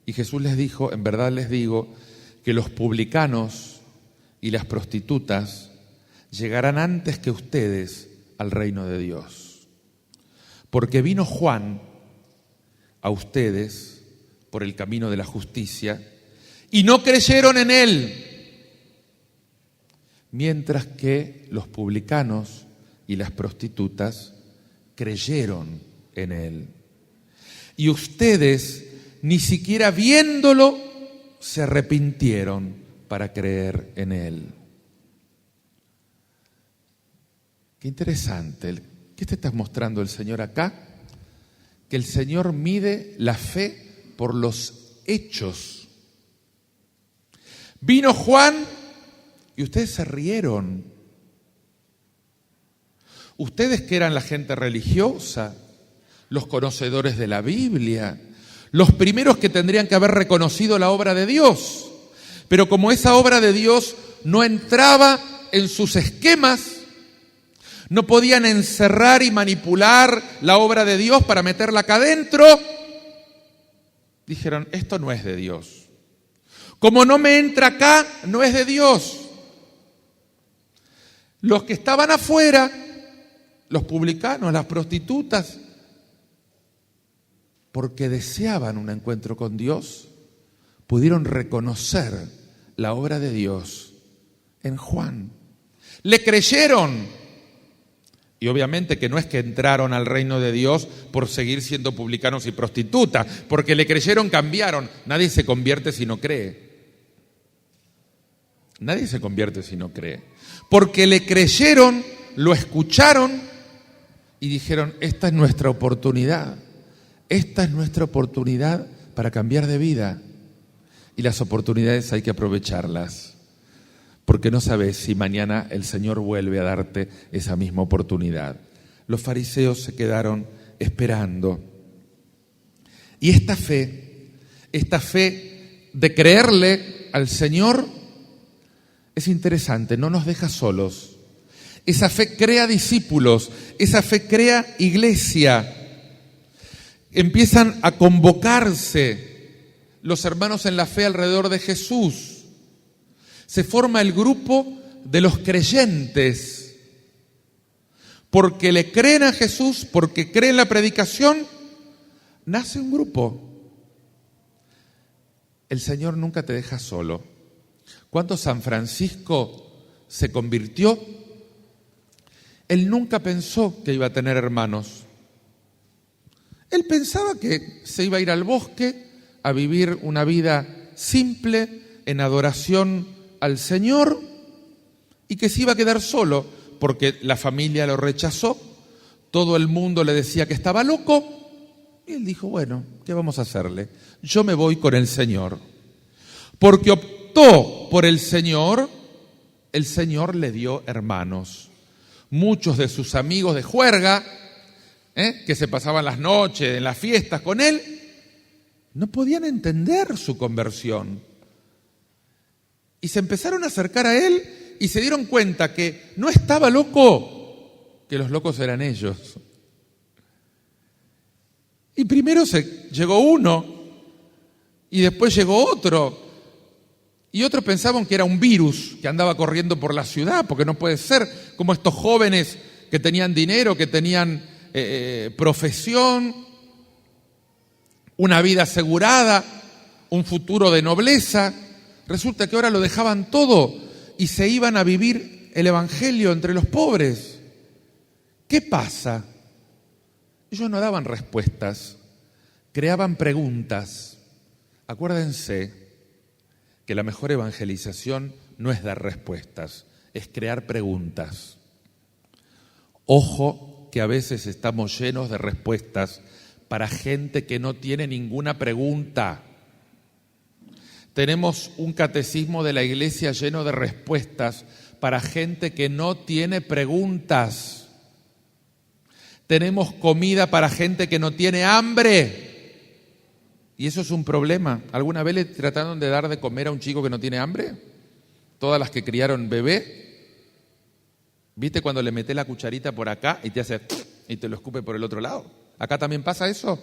Y Jesús les dijo, en verdad les digo, que los publicanos y las prostitutas llegarán antes que ustedes al reino de Dios. Porque vino Juan a ustedes por el camino de la justicia y no creyeron en él, mientras que los publicanos y las prostitutas creyeron en él. Y ustedes, ni siquiera viéndolo, se arrepintieron para creer en él. Qué interesante. ¿Qué te está mostrando el Señor acá? Que el Señor mide la fe por los hechos. Vino Juan y ustedes se rieron. Ustedes que eran la gente religiosa, los conocedores de la Biblia, los primeros que tendrían que haber reconocido la obra de Dios. Pero como esa obra de Dios no entraba en sus esquemas, no podían encerrar y manipular la obra de Dios para meterla acá adentro, dijeron, esto no es de Dios. Como no me entra acá, no es de Dios. Los que estaban afuera, los publicanos, las prostitutas, porque deseaban un encuentro con Dios, pudieron reconocer la obra de Dios en Juan. Le creyeron. Y obviamente que no es que entraron al reino de Dios por seguir siendo publicanos y prostitutas, porque le creyeron, cambiaron. Nadie se convierte si no cree. Nadie se convierte si no cree. Porque le creyeron, lo escucharon y dijeron, esta es nuestra oportunidad. Esta es nuestra oportunidad para cambiar de vida. Y las oportunidades hay que aprovecharlas. Porque no sabes si mañana el Señor vuelve a darte esa misma oportunidad. Los fariseos se quedaron esperando. Y esta fe de creerle al Señor es interesante, no nos deja solos. Esa fe crea discípulos, esa fe crea iglesia. Empiezan a convocarse los hermanos en la fe alrededor de Jesús. Se forma el grupo de los creyentes. Porque le creen a Jesús, porque creen la predicación, nace un grupo. El Señor nunca te deja solo. Cuando San Francisco se convirtió, él nunca pensó que iba a tener hermanos. Él pensaba que se iba a ir al bosque a vivir una vida simple, en adoración al Señor, y que se iba a quedar solo porque la familia lo rechazó, todo el mundo le decía que estaba loco, y él dijo, bueno, ¿qué vamos a hacerle? Yo me voy con el Señor. Porque optó por el Señor le dio hermanos. Muchos de sus amigos de juerga, que se pasaban las noches en las fiestas con él, no podían entender su conversión. Y se empezaron a acercar a él y se dieron cuenta que no estaba loco, que los locos eran ellos. Y primero llegó uno y después llegó otro. Y otros pensaban que era un virus que andaba corriendo por la ciudad, porque no puede ser como estos jóvenes que tenían dinero, que tenían profesión, una vida asegurada, un futuro de nobleza. Resulta que ahora lo dejaban todo y se iban a vivir el evangelio entre los pobres. ¿Qué pasa? Ellos no daban respuestas, creaban preguntas. Acuérdense que la mejor evangelización no es dar respuestas, es crear preguntas. Ojo que a veces estamos llenos de respuestas para gente que no tiene ninguna pregunta. Tenemos un catecismo de la iglesia lleno de respuestas para gente que no tiene preguntas. Tenemos comida para gente que no tiene hambre. Y eso es un problema. ¿Alguna vez le trataron de dar de comer a un chico que no tiene hambre? Todas las que criaron bebé. ¿Viste cuando le metés la cucharita por acá y te hace y te lo escupe por el otro lado? ¿Acá también pasa eso?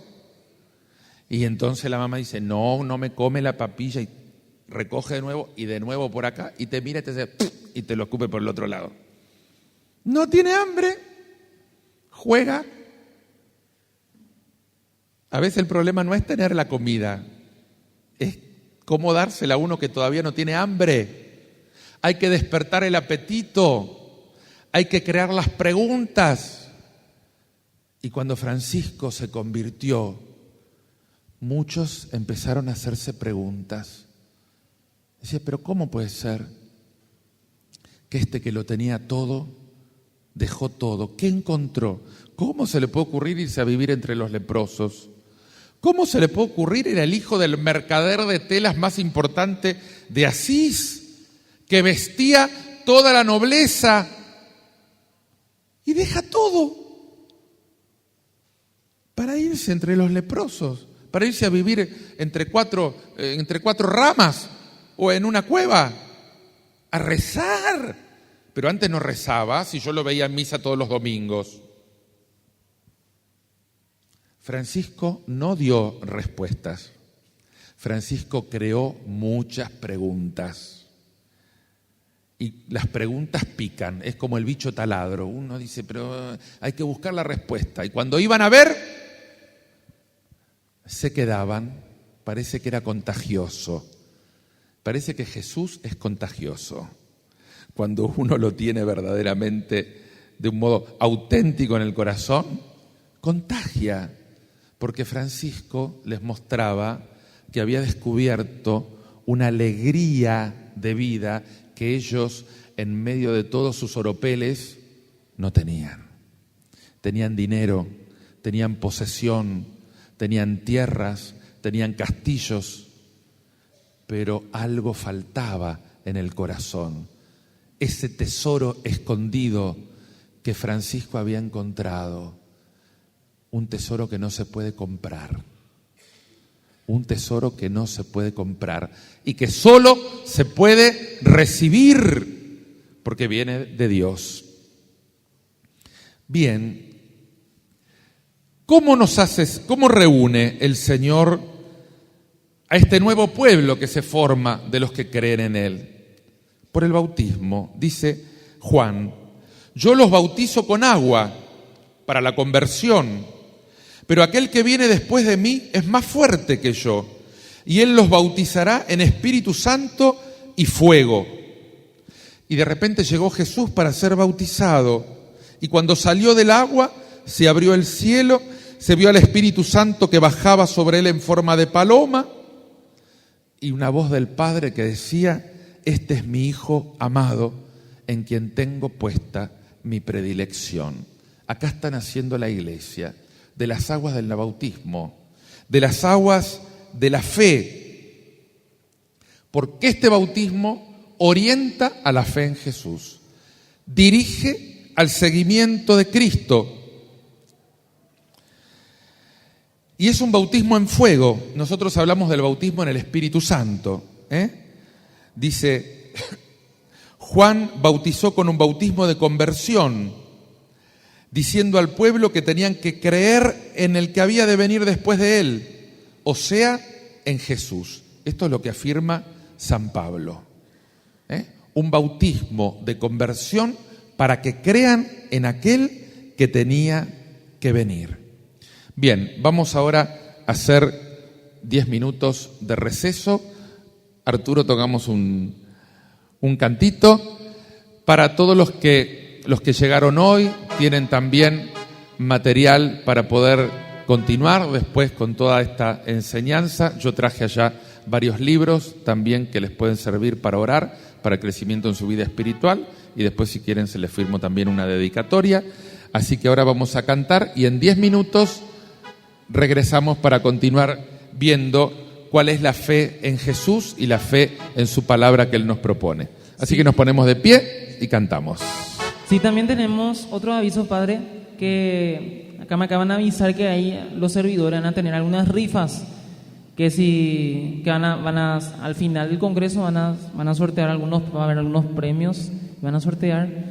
Y entonces la mamá dice, no me come la papilla, y recoge de nuevo por acá y te mira y te hace y te lo escupe por el otro lado. No tiene hambre, juega. A veces el problema no es tener la comida, es cómo dársela a uno que todavía no tiene hambre. Hay que despertar el apetito. Hay que crear las preguntas. Y cuando Francisco se convirtió, muchos empezaron a hacerse preguntas. Decía, pero ¿cómo puede ser que este que lo tenía todo, dejó todo? ¿Qué encontró? ¿Cómo se le puede ocurrir irse a vivir entre los leprosos? ¿Cómo se le puede ocurrir ir al hijo del mercader de telas más importante de Asís, que vestía toda la nobleza, y deja todo para irse entre los leprosos, para irse a vivir entre cuatro ramas o en una cueva, a rezar? Pero antes no rezaba, si yo lo veía en misa todos los domingos. Francisco no dio respuestas. Francisco creó muchas preguntas. Y las preguntas pican, es como el bicho taladro. Uno dice, pero hay que buscar la respuesta. Y cuando iban a ver, se quedaban. Parece que era contagioso. Parece que Jesús es contagioso. Cuando uno lo tiene verdaderamente de un modo auténtico en el corazón, contagia. Porque Francisco les mostraba que había descubierto una alegría de vida que ellos, en medio de todos sus oropeles, no tenían. Tenían dinero, tenían posesión, tenían tierras, tenían castillos, pero algo faltaba en el corazón. Ese tesoro escondido que Francisco había encontrado, un tesoro que no se puede comprar. Un tesoro que no se puede comprar y que solo se puede recibir porque viene de Dios. Bien, ¿cómo reúne el Señor a este nuevo pueblo que se forma de los que creen en Él? Por el bautismo. Dice Juan, yo los bautizo con agua para la conversión, pero aquel que viene después de mí es más fuerte que yo, y Él los bautizará en Espíritu Santo y fuego. Y de repente llegó Jesús para ser bautizado, y cuando salió del agua, se abrió el cielo, se vio al Espíritu Santo que bajaba sobre Él en forma de paloma, y una voz del Padre que decía, este es mi Hijo amado, en quien tengo puesta mi predilección. Acá está naciendo la iglesia, de las aguas del bautismo, de las aguas de la fe, porque este bautismo orienta a la fe en Jesús, dirige al seguimiento de Cristo, y es un bautismo en fuego. Nosotros hablamos del bautismo en el Espíritu Santo, Dice, Juan bautizó con un bautismo de conversión, diciendo al pueblo que tenían que creer en el que había de venir después de él, o sea, en Jesús. Esto es lo que afirma San Pablo. Un bautismo de conversión para que crean en aquel que tenía que venir. Bien, vamos ahora a hacer 10 minutos de receso. Arturo, tocamos un cantito. Para todos los que llegaron hoy, tienen también material para poder continuar después con toda esta enseñanza. Yo traje allá varios libros también que les pueden servir para orar, para el crecimiento en su vida espiritual, y después, si quieren, se les firmo también una dedicatoria. Así que ahora vamos a cantar y en 10 minutos regresamos para continuar viendo cuál es la fe en Jesús y la fe en su palabra que Él nos propone. Así que nos ponemos de pie y cantamos. Sí, también tenemos otro aviso, Padre, que acá me acaban de avisar que ahí los servidores van a tener algunas rifas, que al final del congreso van a sortear va a haber algunos premios, van a sortear.